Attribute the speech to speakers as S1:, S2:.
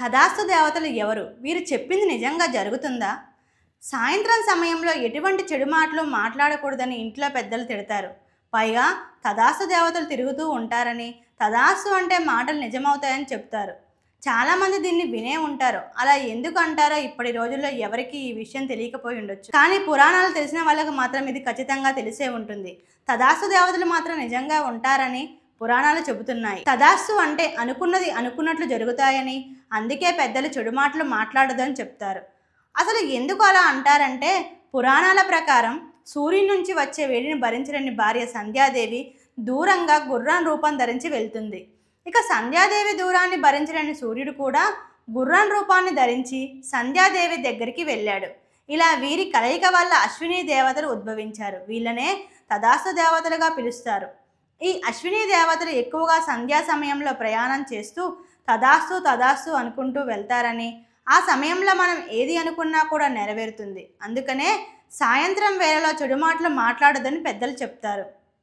S1: తదాస్తు దేవతలు ఎవరు? వీరు చెప్పింది నిజంగా జరుగుతుందా? సాయంత్రం సమయంలో ఎటువంటి చెడు మాటలు మాట్లాడకూడదని ఇంట్లో పెద్దలు తిడతారు. పైగా తదాస్తు దేవతలు తిరుగుతూ ఉంటారని, తదాస్తు అంటే మాటలు నిజమవుతాయని చెప్తారు. చాలామంది దీన్ని వినే ఉంటారు. అలా ఎందుకు అంటారో ఇప్పటి రోజుల్లో ఎవరికి ఈ విషయం తెలియకపోయి ఉండొచ్చు. కానీ పురాణాలు తెలిసిన వాళ్ళకు మాత్రం ఇది ఖచ్చితంగా తెలిసే ఉంటుంది. తదాస్తు దేవతలు మాత్రం నిజంగా ఉంటారని పురాణాలు చెబుతున్నాయి. తదాస్తు అంటే అనుకున్నది అనుకున్నట్లు జరుగుతాయని, అందుకే పెద్దలు చెడు మాటలు మాట్లాడదని చెప్తారు. అసలు ఎందుకు అలా అంటారంటే, పురాణాల ప్రకారం సూర్యుని నుంచి వచ్చే వేడిని భరించలేని భార్య సంధ్యాదేవి దూరంగా గుర్రం రూపం ధరించి వెళ్తుంది. ఇక సంధ్యాదేవి దూరాన్ని భరించలేని సూర్యుడు కూడా గుర్రం రూపాన్ని ధరించి సంధ్యాదేవి దగ్గరికి వెళ్ళాడు. ఇలా వీరి కలయిక వల్ల అశ్విని దేవతలు ఉద్భవించారు. వీళ్ళనే తదాస్తు దేవతలుగా పిలుస్తారు. ఈ అశ్విని దేవతలు ఎక్కువగా సంధ్యా సమయంలో ప్రయాణం చేస్తూ తదాస్తు తదాస్తు అనుకుంటూ వెళ్తారని, ఆ సమయంలో మనం ఏది అనుకున్నా కూడా నెరవేరుతుంది. అందుకనే సాయంత్రం వేళలో చెడు మాటలు మాట్లాడొద్దని పెద్దలు చెప్తారు.